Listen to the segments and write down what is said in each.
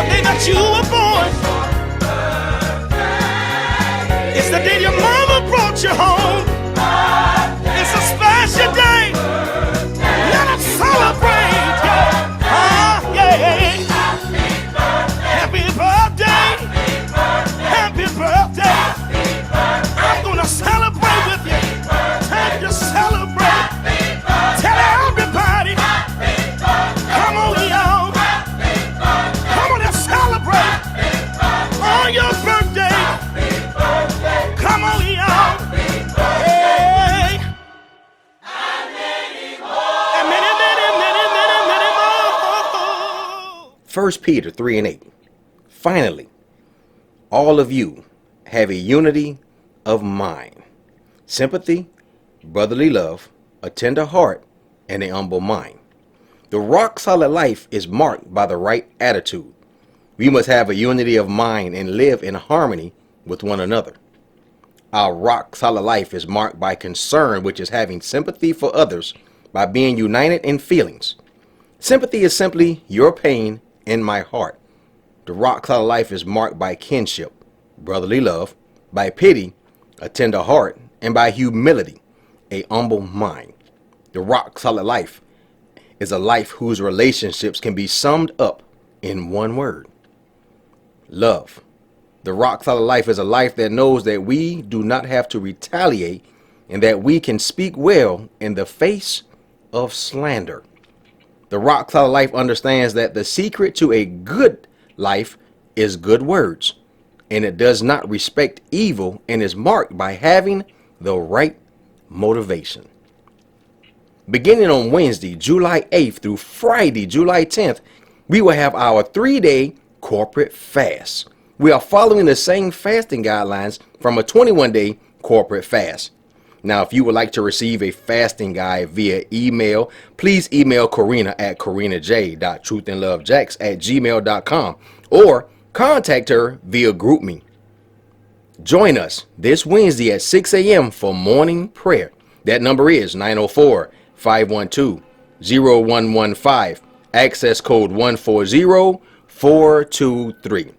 day that you were born. It's the day your mama brought you home. It's a special day. Let us celebrate. Yeah. Happy birthday. Happy birthday. I'm gonna celebrate with you. Time to celebrate. Tell everybody. Come on, y'all. Come on and celebrate on your birthday. Come on, y'all. Hey. And many more. 1 Peter 3:8. Finally, all of you have a unity of mind, sympathy, brotherly love, a tender heart, and a humble mind. The rock-solid life is marked by the right attitude. We must have a unity of mind and live in harmony with one another. Our rock-solid life is marked by concern, which is having sympathy for others by being united in feelings. Sympathy is simply your pain in my heart. The rock-solid life is marked by kinship, brotherly love, by pity, a tender heart, and by humility, a humble mind. The rock-solid life is a life whose relationships can be summed up in one word: love. The rock-solid life is a life that knows that we do not have to retaliate and that we can speak well in the face of slander. The rock-solid life understands that the secret to a good life is good words, and it does not respect evil and is marked by having the right motivation. Beginning on Wednesday, July 8th through Friday, July 10th, we will have our 3-day corporate fast. We are following the same fasting guidelines from a 21-day corporate fast. Now, if you would like to receive a fasting guide via email, please email Karina at karinaj.truthandlovejacks@gmail.com or contact her via GroupMe. Join us this Wednesday at 6 a.m. for morning prayer. That number is 904-512-0115, access code 140423.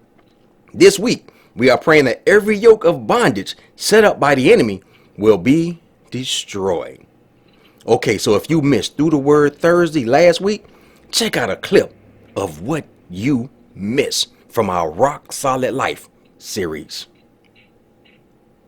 This week, we are praying that every yoke of bondage set up by the enemy will be destroyed. Okay, so if you missed Through the Word Thursday last week, check out a clip of what you missed from our Rock Solid Life series.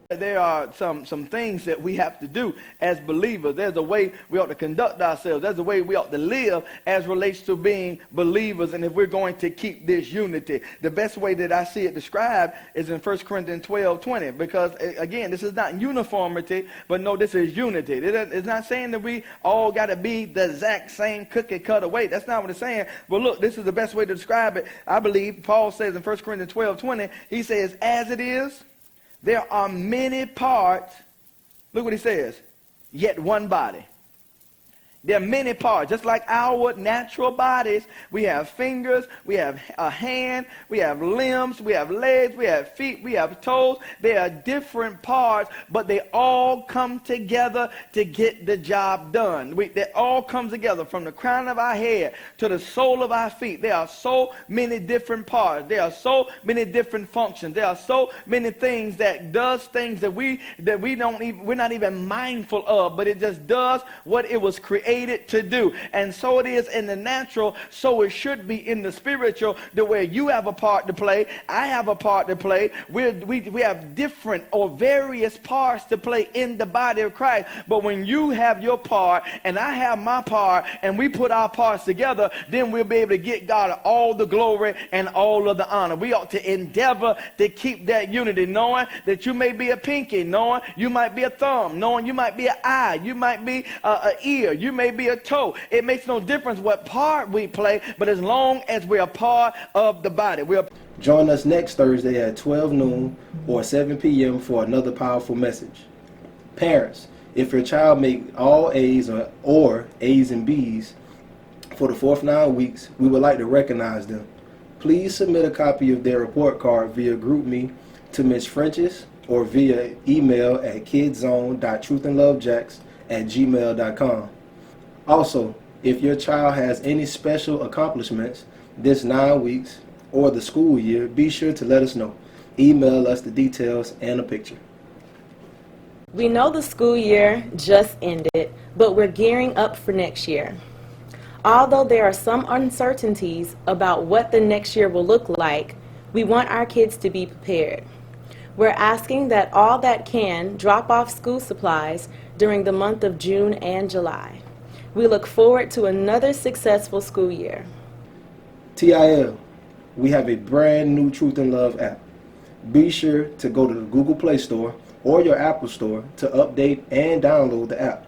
There are some things that we have to do as believers. There's a way we ought to conduct ourselves. There's a way we ought to live as relates to being believers. And if we're going to keep this unity, the best way that I see it described is in 1 Corinthians 12:20. Because again, this is not uniformity, but no, this is unity. It's not saying that we all got to be the exact same cookie cutter way. That's not what it's saying. But look, this is the best way to describe it. I believe Paul says in 1 Corinthians 12:20, he says, as it is, there are many parts, look what he says, yet one body. There are many parts, just like our natural bodies. We have fingers, we have a hand, we have limbs, we have legs, we have feet, we have toes. They are different parts, but they all come together to get the job done. They all come together from the crown of our head to the sole of our feet. There are so many different parts. There are so many different functions. There are so many things that does things that we're not even mindful of, but it just does what it was created to do. And so it is in the natural, so it should be in the spiritual, the way you have a part to play, I have a part to play. We have different or various parts to play in the body of Christ. But when you have your part and I have my part and we put our parts together, then we'll be able to get God all the glory and all of the honor. We ought to endeavor to keep that unity, knowing that you may be a pinky, knowing you might be a thumb, knowing you might be an eye, you might be an ear, you may be a toe. It makes no difference what part we play, but as long as we're a part of the body. Join us next Thursday at 12 noon or 7 p.m. for another powerful message. Parents, if your child make all A's or A's and B's for the fourth 9 weeks, we would like to recognize them. Please submit a copy of their report card via GroupMe to Ms. French's or via email at kidzone.truthandlovejacks@gmail.com. Also, if your child has any special accomplishments this 9 weeks, or the school year, be sure to let us know. Email us the details and a picture. We know the school year just ended, but we're gearing up for next year. Although there are some uncertainties about what the next year will look like, we want our kids to be prepared. We're asking that all that can drop off school supplies during the month of June and July. We look forward to another successful school year. TIL, we have a brand new Truth and Love app. Be sure to go to the Google Play Store or your Apple Store to update and download the app.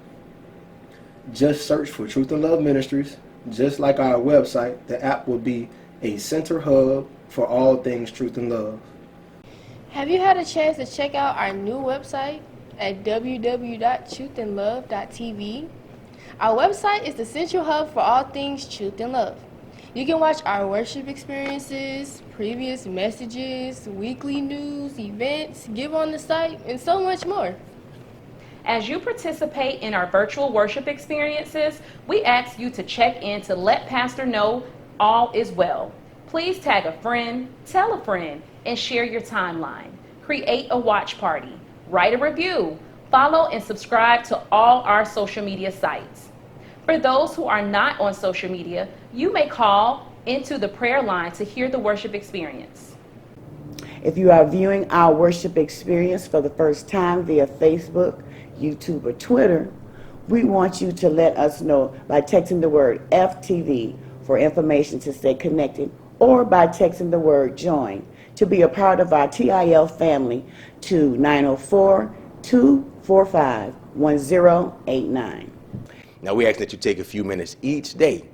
Just search for Truth and Love Ministries. Just like our website, the app will be a center hub for all things truth and love. Have you had a chance to check out our new website at www.truthandlove.tv? Our website is the central hub for all things truth and love. You can watch our worship experiences, previous messages, weekly news, events, give on the site, and so much more. As you participate in our virtual worship experiences, we ask you to check in to let Pastor know all is well. Please tag a friend, tell a friend, and share your timeline. Create a watch party, write a review, follow and subscribe to all our social media sites. For those who are not on social media, you may call into the prayer line to hear the worship experience. If you are viewing our worship experience for the first time via Facebook, YouTube, or Twitter, we want you to let us know by texting the word FTV for information to stay connected, or by texting the word join to be a part of our TIL family to 904-245-1089. Now we ask that you take a few minutes each day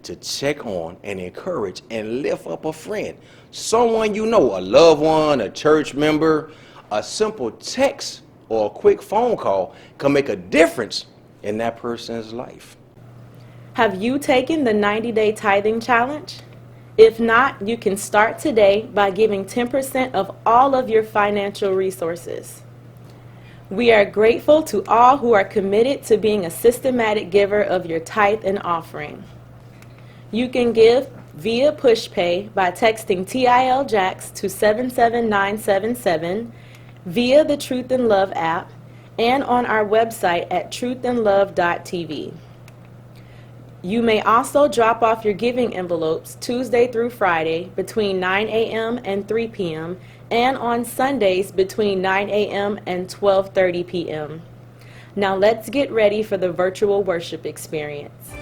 to check on and encourage and lift up a friend, someone you know, a loved one, a church member. A simple text or a quick phone call can make a difference in that person's life. Have you taken the 90-day tithing challenge? If not, you can start today by giving 10% of all of your financial resources. We are grateful to all who are committed to being a systematic giver of your tithe and offering. You can give via PushPay by texting TIL Jacks to 77977, via the Truth and Love app, and on our website at truthandlove.tv. You may also drop off your giving envelopes Tuesday through Friday between 9 a.m. and 3 p.m. and on Sundays between 9 a.m. and 12:30 p.m. Now let's get ready for the virtual worship experience.